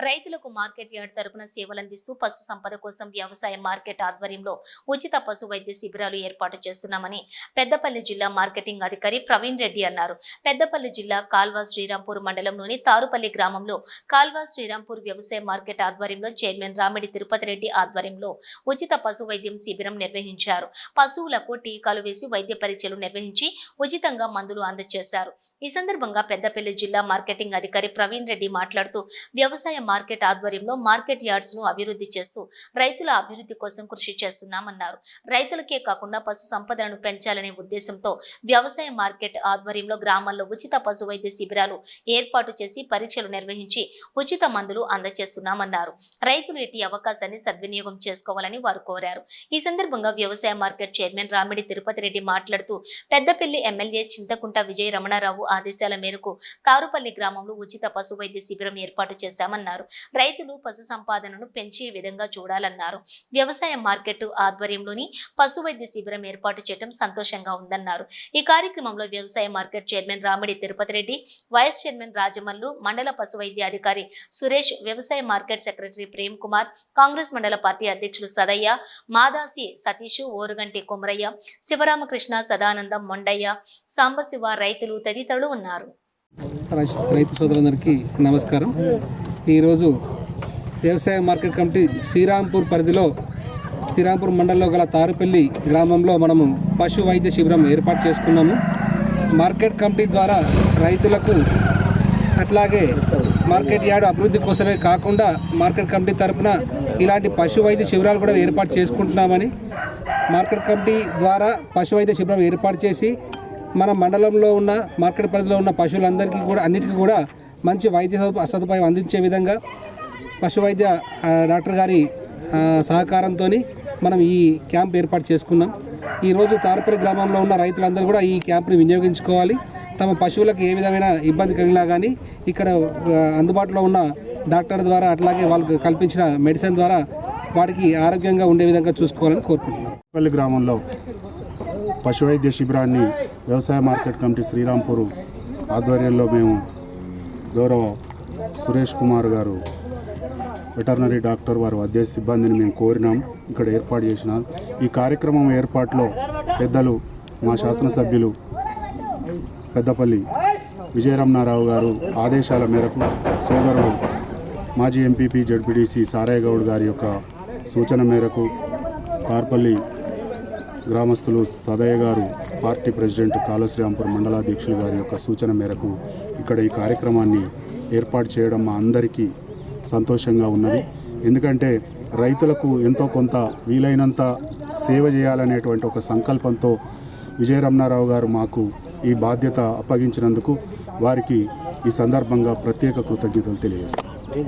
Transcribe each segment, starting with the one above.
రైతులకు market yard తరపున సేవలందిస్తూ పశు సంపద కోసం వ్యవసాయ మార్కెట్ ఆధ్వర్యంలో ఉచిత పశు వైద్య శిబిరాలు ఏర్పాటు చేస్తున్నామని పెద్దపల్లి జిల్లా మార్కెటింగ్ అధికారి ప్రవీణ్ రెడ్డి అన్నారు. పెద్దపల్లి జిల్లా కాల్వ శ్రీరాంపూర్ మండలంలోని తారుపల్లి గ్రామంలో కాల్వ శ్రీరాంపూర్ వ్యవసాయ మార్కెట్ ఆధ్వర్యంలో చైర్మన్ రామిడి తిరుపతి రెడ్డి ఆధ్వర్యంలో ఉచిత పశు వైద్యం శిబిరం నిర్వహించారు. పశువులకు టీకాలు వేసి వైద్య పరీక్షలు నిర్వహించి ఉచితంగా మందులు అందజేశారు. ఈ సందర్భంగా పెద్దపల్లి జిల్లా మార్కెటింగ్ అధికారి ప్రవీణ్ రెడ్డి మాట్లాడుతూ వ్యవసాయ మార్కెట్ ఆధ్వర్యంలో మార్కెట్ యార్డ్స్ ను అభివృద్ధి చేస్తూ రైతుల అభివృద్ధి కోసం కృషి చేస్తున్నామన్నారు. రైతులకే కాకుండా పశు సంపదను పెంచాలనే ఉద్దేశంతో వ్యవసాయ మార్కెట్ ఆధ్వర్యంలో గ్రామాల్లో ఉచిత పశు వైద్య శిబిరాలు ఏర్పాటు చేసి పరీక్షలు నిర్వహించి ఉచిత మందులు అందజేస్తున్నామన్నారు. రైతులు ఇట్టి అవకాశాన్ని సద్వినియోగం చేసుకోవాలని వారు కోరారు. ఈ సందర్భంగా వ్యవసాయ మార్కెట్ చైర్మన్ రామిడి తిరుపతి రెడ్డి మాట్లాడుతూ పెద్దపల్లి ఎమ్మెల్యే చింతకుంట విజయ రమణారావు ఆదేశాల మేరకు తారుపల్లి గ్రామంలో ఉచిత పశు వైద్య శిబిరం ఏర్పాటు చేశామన్నారు. రైతులు పశు సంపాదనను పెంచే విధంగా చూడాలన్నారు. వ్యవసాయ మార్కెట్ ఆధ్వర్యంలోని పశు వైద్య శిబిరం ఏర్పాటు చేయడం సంతోషంగా ఉందన్నారు. ఈ కార్యక్రమంలో వ్యవసాయ market chairman Ramidi Tirupati Reddy, vice chairman Rajamallu, మండల పశు వైద్య అధికారి సురేష్, వ్యవసాయ మార్కెట్ సెక్రటరీ ప్రేమ్ కుమార్, కాంగ్రెస్ మండల పార్టీ అధ్యక్షులు సదయ్య, మాదాసి సతీష్, ఓరుగంటి కుమరయ్య, శివరామకృష్ణ, సదానందం, మొండయ్య, సాంబశివ, రైతులు తదితరులు ఉన్నారు. రైతు సోదరులందరికీ నమస్కారం. ఈరోజు వ్యవసాయ మార్కెట్ కమిటీ శ్రీరాంపూర్ పరిధిలో శ్రీరాంపూర్ మండలంలో గల తారుపల్లి గ్రామంలో మనము పశు వైద్య శిబిరం ఏర్పాటు చేసుకున్నాము. మార్కెట్ కమిటీ ద్వారా రైతులకు అట్లాగే మార్కెట్ యార్డ్ అభివృద్ధి కోసమే కాకుండా మార్కెట్ కమిటీ తరపున ఇలాంటి పశు వైద్య శిబిరాలు కూడా ఏర్పాటు చేసుకుంటున్నామని మార్కెట్ కమిటీ ద్వారా పశు వైద్య శిబిరం ఏర్పాటు చేసి మన మండలంలో ఉన్న మార్కెట్ పరిధిలో ఉన్న పశువులందరికీ కూడా అన్నిటికీ కూడా మంచి వైద్య సదుపాయం అందించే విధంగా పశు వైద్య డాక్టర్ గారి సహకారంతో మనం ఈ క్యాంప్ ఏర్పాటు చేసుకున్నాం. ఈరోజు తారుపల్లి గ్రామంలో ఉన్న రైతులందరూ కూడా ఈ క్యాంప్ని వినియోగించుకోవాలి. తమ పశువులకు ఏ విధమైన ఇబ్బంది కలిగినా కానీ ఇక్కడ అందుబాటులో ఉన్న డాక్టర్ ద్వారా అట్లాగే వాళ్ళకు కల్పించిన మెడిసిన్ ద్వారా వాటికి ఆరోగ్యంగా ఉండే విధంగా చూసుకోవాలని కోరుకుంటున్నాం. తారుపల్లి గ్రామంలో పశు వైద్య శిబిరాన్ని వ్యవసాయ మార్కెట్ కమిటీ శ్రీరాంపూర్ ఆధ్వర్యంలో మేము గౌరవ సురేష్ కుమార్ గారు వెటర్నరీ డాక్టర్ వారి వైద్య సిబ్బందిని మేము కోరినాం, ఇక్కడ ఏర్పాటు చేసినాం. ఈ కార్యక్రమం ఏర్పాటులో పెద్దలు మా శాసనసభ్యులు పెద్దపల్లి విజయరమణారావు గారు ఆదేశాల మేరకు సోదరుడు మాజీ ఎంపీపీ జడ్పీటీసీ సారయ్య గౌడ్ గారి యొక్క సూచన మేరకు తారుపల్లి గ్రామస్తులు సదయ్య గారు, పార్టీ ప్రెసిడెంట్ కాళశ్రీరాంపూర్ మండలాధ్యక్షులు గారి యొక్క సూచన మేరకు ఇక్కడ ఈ కార్యక్రమాన్ని ఏర్పాటు చేయడం మా అందరికీ సంతోషంగా ఉన్నది. ఎందుకంటే రైతులకు ఎంతో కొంత వీలైనంత సేవ చేయాలనేటువంటి ఒక సంకల్పంతో విజయరమణారావు గారు మాకు ఈ బాధ్యత అప్పగించినందుకు వారికి ఈ సందర్భంగా ప్రత్యేక కృతజ్ఞతలు తెలియజేస్తాం.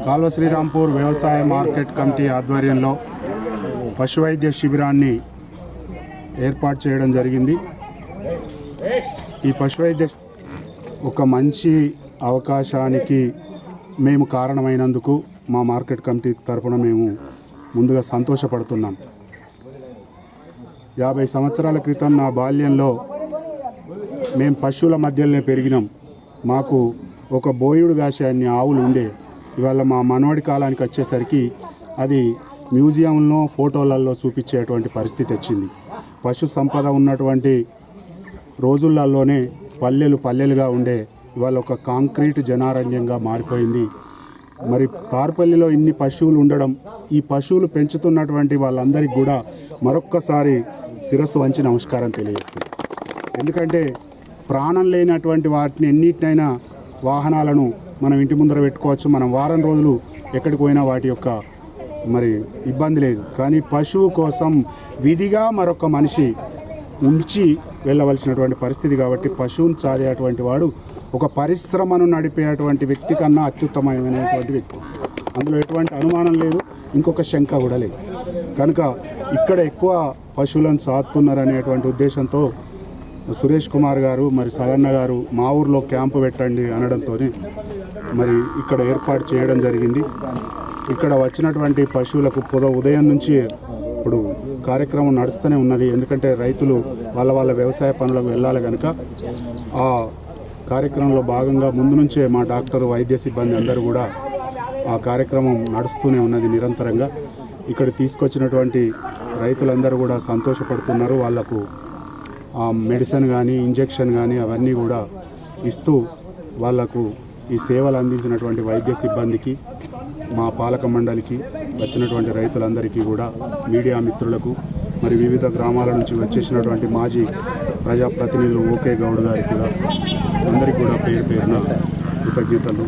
కాల్వ శ్రీరాంపూర్ వ్యవసాయ మార్కెట్ కమిటీ ఆధ్వర్యంలో పశు వైద్య శిబిరాన్ని ఏర్పాటు చేయడం జరిగింది. ఈ పశు వైద్య ఒక మంచి అవకాశానికి మేము కారణమైనందుకు మా మార్కెట్ కమిటీ తరఫున మేము ముందుగా సంతోషపడుతున్నాం. 50 సంవత్సరాల క్రితం నా బాల్యంలో మేము పశువుల మధ్యలోనే పెరిగినాం. మాకు ఒక బోయుడు కాసే అన్ని ఆవులు ఉండే. ఇవాళ మా మనవడి కాలానికి వచ్చేసరికి అది మ్యూజియంలో ఫోటోలలో చూపించేటువంటి పరిస్థితి వచ్చింది. పశు సంపద ఉన్నటువంటి రోజులలోనే పల్లెలుగా ఉండే ఇవాళ ఒక కాంక్రీట్ జనారణ్యంగా మారిపోయింది. మరి తారుపల్లిలో ఇన్ని పశువులు ఉండడం, ఈ పశువులు పెంచుతున్నటువంటి వాళ్ళందరికీ కూడా మరొక్కసారి శిరస్సు వంచి నమస్కారం తెలియజేస్తుంది. ఎందుకంటే ప్రాణం లేనటువంటి వాటిని ఎన్నిటినైనా వాహనాలను మనం ఇంటి ముందర పెట్టుకోవచ్చు, మనం వారం రోజులు ఎక్కడికి పోయినా వాటి యొక్క మరి ఇబ్బంది లేదు. కానీ పశువు కోసం విధిగా మరొక మనిషి ఉంచి వెళ్ళవలసినటువంటి పరిస్థితి కాబట్టి పశువును చాలేటువంటి వాడు ఒక పరిశ్రమను నడిపేటువంటి వ్యక్తి కన్నా అత్యుత్తమమైనటువంటి వ్యక్తి. అందులో ఎటువంటి అనుమానం లేదు, ఇంకొక శంక కూడా లేదు. కనుక ఇక్కడ ఎక్కువ పశువులను సాదుతున్నారనేటువంటి ఉద్దేశంతో సురేష్ కుమార్ గారు మరి సవన్న గారు మా ఊర్లో క్యాంపు పెట్టండి అనడంతో మరి ఇక్కడ ఏర్పాటు చేయడం జరిగింది. ఇక్కడ వచ్చినటువంటి పశువులకు ఉదయం నుంచి ఇప్పుడు కార్యక్రమం నడుస్తూనే ఉన్నది. ఎందుకంటే రైతులు వాళ్ళ వ్యవసాయ పనులకు వెళ్ళాలి కనుక ఆ కార్యక్రమంలో భాగంగా ముందు నుంచే మా డాక్టర్ వైద్య సిబ్బంది అందరూ కూడా ఆ కార్యక్రమం నడుస్తూనే ఉన్నది నిరంతరంగా. ఇక్కడ తీసుకొచ్చినటువంటి రైతులందరూ కూడా సంతోషపడుతున్నారు. వాళ్లకు మెడిసిన్ కానీ ఇంజెక్షన్ కానీ అవన్నీ కూడా ఇస్తూ వాళ్లకు ఈ సేవలు అందించినటువంటి వైద్య సిబ్బందికి, మా పాలక మండలికి, వచ్చినటువంటి రైతులందరికీ కూడా, మీడియా మిత్రులకు, మరి వివిధ గ్రామాల నుంచి వచ్చేసినటువంటి మాజీ ప్రజాప్రతినిధులు ఓకే గౌడ్ గారికి కూడా అందరికీ కూడా పేరు పేరున కృతజ్ఞతలు.